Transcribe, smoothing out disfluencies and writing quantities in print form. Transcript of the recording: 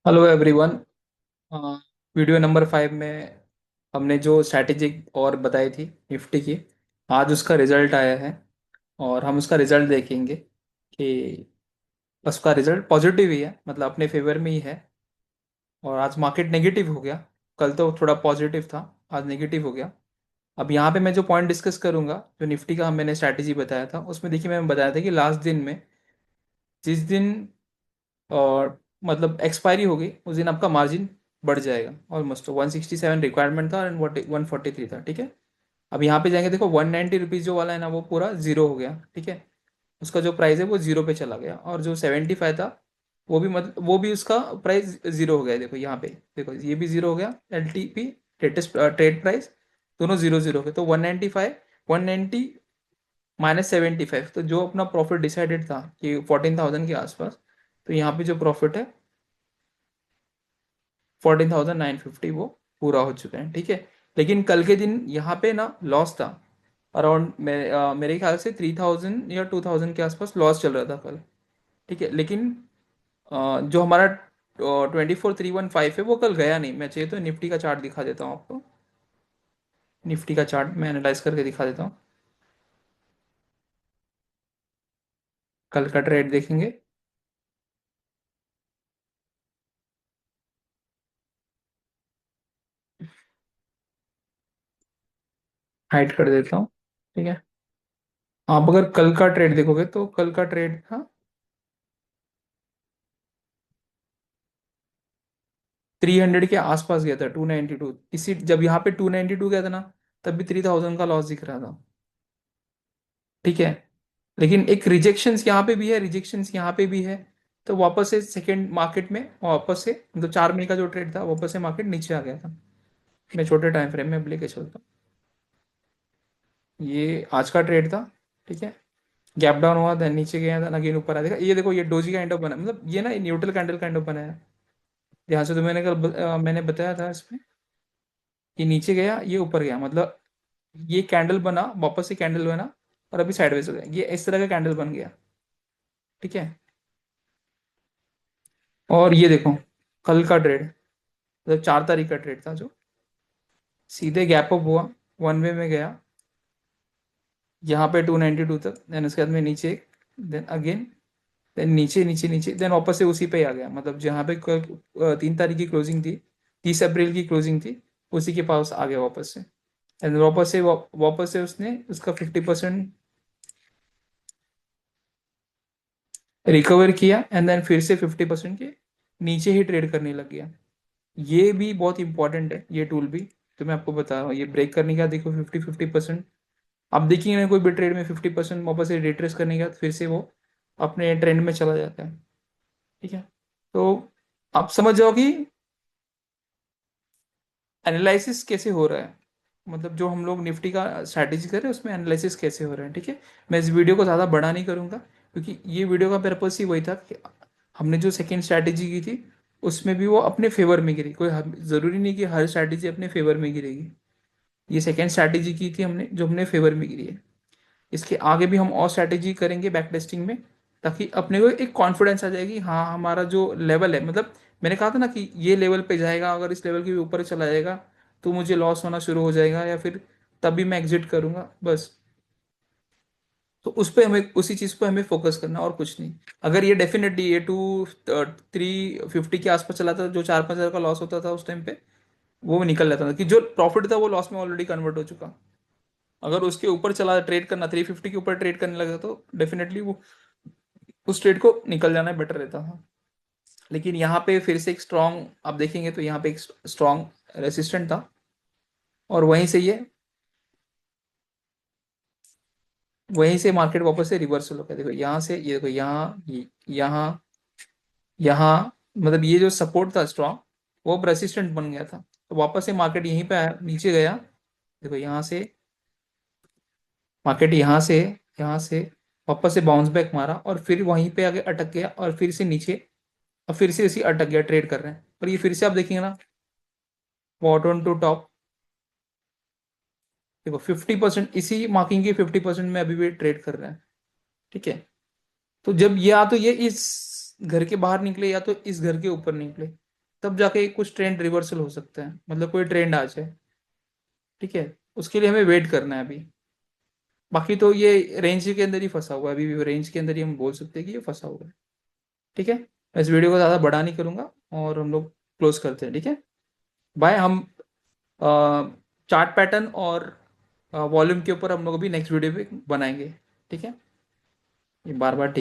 Hello everyone. Video number 5 में हमने जो स्ट्रैटेजिक और बताई थी निफ्टी की, आज उसका रिजल्ट आया है और हम उसका रिजल्ट देखेंगे कि उसका रिजल्ट पॉजिटिव ही है, मतलब अपने फेवर में ही है। और आज मार्केट नेगेटिव हो गया। कल तो थोड़ा पॉजिटिव था, आज नेगेटिव हो गया। अब यहाँ पे मैं जो पॉइंट डिस्कस करूंगा, जो निफ्टी का मैंने स्ट्रैटेजी बताया था, उसमें देखिए मैंने बताया था कि लास्ट दिन में, जिस दिन और मतलब एक्सपायरी होगी, उस दिन आपका मार्जिन बढ़ जाएगा। ऑलमोस्ट 167 रिक्वायरमेंट था एंड 143 था, ठीक है। अब यहाँ पे जाएंगे, देखो 190 रुपीज़ जो वाला है ना, वो पूरा जीरो हो गया, ठीक है। उसका जो प्राइस है वो जीरो पे चला गया, और जो 75 था वो भी, मतलब वो भी उसका प्राइस जीरो हो गया। देखो यहाँ पे, देखो ये भी जीरो हो गया। L T P, latest trade price, दोनों जीरो जीरो हो गए। तो 195, 190 -75, तो जो अपना प्रॉफिट डिसाइडेड था कि 14,000 के आसपास, तो यहाँ पे जो प्रॉफिट है 14,950, वो पूरा हो चुका है, ठीक है। लेकिन कल के दिन यहाँ पे ना लॉस था। अराउंड मेरे ख्याल से 3,000 या 2,000 के आसपास लॉस चल रहा था कल, ठीक है। लेकिन जो हमारा 24,315 है वो कल गया नहीं। मैं चाहिए तो निफ्टी का चार्ट दिखा देता हूँ आपको। निफ्टी का चार्ट मैं एनालाइज करके दिखा देता हूँ। कल का ट्रेड देखेंगे। हाइड कर देता हूँ, ठीक है। आप अगर कल का ट्रेड देखोगे तो कल का ट्रेड था 300 के आसपास गया था, 292। इसी जब यहाँ पे 292 गया था ना, तब भी 3,000 का लॉस दिख रहा था, ठीक है। लेकिन एक रिजेक्शंस यहाँ पे भी है, रिजेक्शंस यहाँ पे भी है। तो वापस से सेकेंड मार्केट में वापस से, मतलब 4 मई का जो ट्रेड था, वापस से मार्केट नीचे आ गया था। मैं छोटे टाइम फ्रेम में लेके चलता हूँ। ये आज का ट्रेड था, ठीक है। गैप डाउन हुआ था, नीचे गया था, अगेन ऊपर आ देखा। ये देखो, ये डोजी काइंड ऑफ बना, मतलब ये ना न्यूट्रल कैंडल काइंड ऑफ बना है। यहाँ से तो मैंने कल मैंने बताया था इसमें, ये नीचे गया, ये ऊपर गया, मतलब ये कैंडल बना, वापस से कैंडल बना, और अभी साइडवेज हो गया। ये इस तरह का कैंडल बन गया, ठीक है। और ये देखो, कल का ट्रेड, मतलब 4 तारीख का ट्रेड था, जो सीधे गैप अप हुआ, वन वे में गया यहाँ पे 292 तक, देन उसके बाद में नीचे, देन अगेन, देन नीचे नीचे नीचे, देन वापस से उसी पे ही आ गया। मतलब जहाँ पे 3 तारीख की क्लोजिंग थी, 30 अप्रैल की क्लोजिंग थी, उसी के पास आ गया वापस से। एंड वापस से वापस से उसने उसका 50% रिकवर किया, एंड देन फिर से 50% के नीचे ही ट्रेड करने लग गया। ये भी बहुत इंपॉर्टेंट है, ये टूल भी। तो मैं आपको बता रहा हूँ, ये ब्रेक करने का देखो 50-50%। आप देखिए ना, कोई भी ट्रेड में 50% वापस से रिट्रेस करने के बाद फिर से वो अपने ट्रेंड में चला जाता है, ठीक है। तो आप समझ जाओ कि एनालिसिस कैसे हो रहा है, मतलब जो हम लोग निफ्टी का स्ट्रैटेजी कर रहे हैं उसमें एनालिसिस कैसे हो रहा है, ठीक है। मैं इस वीडियो को ज़्यादा बड़ा नहीं करूँगा, क्योंकि ये वीडियो का पर्पस ही वही था कि हमने जो सेकेंड स्ट्रैटेजी की थी, उसमें भी वो अपने फेवर में गिरी। कोई ज़रूरी नहीं कि हर स्ट्रैटेजी अपने फेवर में गिरेगी। ये सेकेंड स्ट्रैटेजी की थी हमने, जो हमने फेवर में गिरी है। इसके आगे भी हम और स्ट्रैटेजी करेंगे बैक टेस्टिंग में, ताकि अपने को एक कॉन्फिडेंस आ जाएगी, हाँ हमारा जो लेवल है, मतलब मैंने कहा था ना कि ये लेवल पे जाएगा, अगर इस लेवल के भी ऊपर चला जाएगा तो मुझे लॉस होना शुरू हो जाएगा, या फिर तभी मैं एग्जिट करूंगा बस। तो उस पे हमें, उसी चीज पे हमें फोकस करना, और कुछ नहीं। अगर ये डेफिनेटली ये 350 के आसपास चला था, जो 4-5 हज़ार का लॉस होता था उस टाइम पे, वो निकल जाता था, कि जो प्रॉफिट था वो लॉस में ऑलरेडी कन्वर्ट हो चुका। अगर उसके ऊपर चला ट्रेड करना, 350 के ऊपर ट्रेड करने लगा, तो डेफिनेटली वो उस ट्रेड को निकल जाना बेटर रहता था। लेकिन यहाँ पे फिर से एक स्ट्रॉन्ग, आप देखेंगे तो यहाँ पे एक स्ट्रॉन्ग रेसिस्टेंट था, और वहीं से मार्केट वापस से रिवर्सल हो गया। देखो यहाँ से, ये देखो यहाँ, यहाँ, यहाँ, मतलब ये जो सपोर्ट था स्ट्रॉन्ग, वो अब रेसिस्टेंट बन गया था। तो वापस से मार्केट यहीं पे आया, नीचे गया। देखो यहाँ से मार्केट, यहाँ से वापस से बाउंस बैक मारा, और फिर वहीं पे आगे अटक गया, और फिर से नीचे, और फिर से इसी अटक गया, ट्रेड कर रहे हैं। और ये फिर से आप देखेंगे ना, बॉटम टू टॉप, देखो 50%, इसी मार्किंग की 50% में अभी भी ट्रेड कर रहे हैं, ठीक है। तो जब या तो ये इस घर के बाहर निकले, या तो इस घर के ऊपर निकले, तब जाके कुछ ट्रेंड रिवर्सल हो सकता है, मतलब कोई ट्रेंड आ जाए। ठीक है, उसके लिए हमें वेट करना है अभी। बाकी तो ये रेंज के अंदर ही फंसा हुआ है, अभी भी रेंज के अंदर ही हम बोल सकते हैं कि ये फंसा हुआ है। ठीक है, मैं इस वीडियो को ज़्यादा बड़ा नहीं करूंगा और हम लोग क्लोज करते हैं। ठीक है, बाय। हम चार्ट पैटर्न और वॉल्यूम के ऊपर हम लोग अभी नेक्स्ट वीडियो पे बनाएंगे। ठीक है, ये बार बार